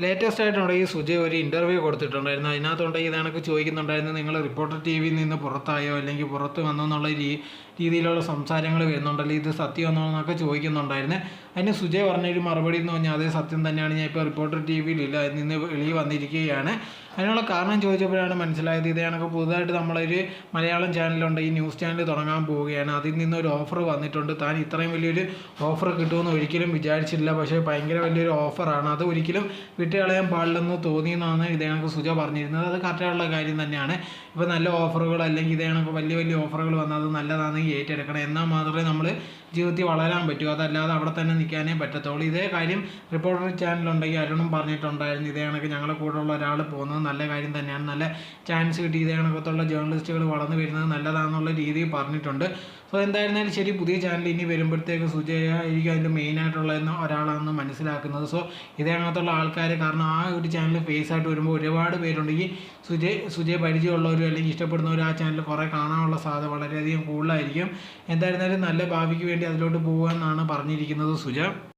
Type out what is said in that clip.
Latest ആയിട്ടുണ്ടെങ്കിൽ സുജയ് ഒരു interview കൊടുത്തിട്ടുണ്ടായിരുന്നു. അതിനകത്തുണ്ടെങ്കിൽ ഇതാണൊക്കെ ചോദിക്കുന്നുണ്ടായിരുന്നു, നിങ്ങൾ റിപ്പോർട്ടർ ടി വിയിൽ നിന്ന് പുറത്തായോ അല്ലെങ്കിൽ പുറത്ത് വന്നോ എന്നുള്ള രീതിയിലുള്ള സംസാരങ്ങൾ വരുന്നുണ്ടല്ലോ, ഇത് സത്യമാണോ എന്നൊക്കെ ചോദിക്കുന്നുണ്ടായിരുന്നു. അതിന് സുജയ് പറഞ്ഞൊരു മറുപടി എന്ന് പറഞ്ഞാൽ അതേ സത്യം തന്നെയാണ്, ഞാൻ ഇപ്പോൾ റിപ്പോർട്ടർ ടി വിയിലില്ല, അതിൽ നിന്ന് വെളിയിൽ വന്നിരിക്കുകയാണ്. അതിനുള്ള കാരണം ചോദിച്ചപ്പോഴാണ് മനസ്സിലായത്, ഇതേണൊക്കെ പുതുതായിട്ട് നമ്മളൊരു മലയാളം ചാനലുണ്ട്, ഈ ന്യൂസ് ചാനൽ തുടങ്ങാൻ പോവുകയാണ്, അതിൽ നിന്നൊരു ഓഫർ വന്നിട്ടുണ്ട്, താൻ ഇത്രയും വലിയൊരു ഓഫർ കിട്ടുമെന്ന് ഒരിക്കലും വിചാരിച്ചില്ല, പക്ഷേ ഭയങ്കര വലിയൊരു ഓഫറാണ്, അത് ഒരിക്കലും വിട്ടുകളയാൻ പാടില്ലെന്ന് തോന്നിയെന്നാണ് ഇതേണക്ക് സുജ പറഞ്ഞിരുന്നത്. അത് കറക്റ്റായിട്ടുള്ള കാര്യം തന്നെയാണ്. ഇപ്പോൾ നല്ല ഓഫറുകൾ അല്ലെങ്കിൽ ഇതേണക്ക് വലിയ വലിയ ഓഫറുകൾ വന്നാൽ അത് നല്ലതാണെങ്കിൽ ഏറ്റെടുക്കണം, എന്നാൽ മാത്രമേ നമ്മൾ ജീവിതത്തിൽ വളരാൻ പറ്റൂ, അതല്ലാതെ അവിടെ തന്നെ നിൽക്കാനേ പറ്റത്തുള്ളൂ. ഇതേ കാര്യം റിപ്പോർട്ടർ ചാനലുണ്ടെങ്കിൽ അരുണും പറഞ്ഞിട്ടുണ്ടായിരുന്നു, ഇതേ കണക്ക് ഞങ്ങളുടെ കൂടെയുള്ള ഒരാൾ പോകുന്നത് നല്ല കാര്യം തന്നെയാണ്, നല്ല ചാൻസ് കിട്ടി ഇതേ കണക്കത്തുള്ള ജേർണലിസ്റ്റുകൾ വളർന്നു വരുന്നത് നല്ലതാണെന്നുള്ള രീതിയിൽ പറഞ്ഞിട്ടുണ്ട്. സോ എന്തായിരുന്നാലും ശരി, പുതിയ ചാനൽ ഇനി വരുമ്പോഴത്തേക്ക് സുജയ ആയിരിക്കും അതിൻ്റെ മെയിനായിട്ടുള്ള ഒരാളാണെന്ന് മനസ്സിലാക്കുന്നത്. സോ ഇതേ കണക്കത്തുള്ള ആൾക്കാർ, കാരണം ആ ഒരു ചാനൽ ഫേസ് ആയിട്ട് വരുമ്പോൾ ഒരുപാട് പേരുണ്ടെങ്കിൽ സുജയ് പരിചയമുള്ളവരും അല്ലെങ്കിൽ ഇഷ്ടപ്പെടുന്നവരും ആ ചാനൽ കുറേ കാണാനുള്ള സാധ്യത വളരെയധികം കൂടുതലായിരിക്കും. എന്തായിരുന്നാലും നല്ല ഭാവിക്ക് വേണ്ടി അതിലോട്ട് പോകുക എന്നാണ് പറഞ്ഞിരിക്കുന്നത് സുജ.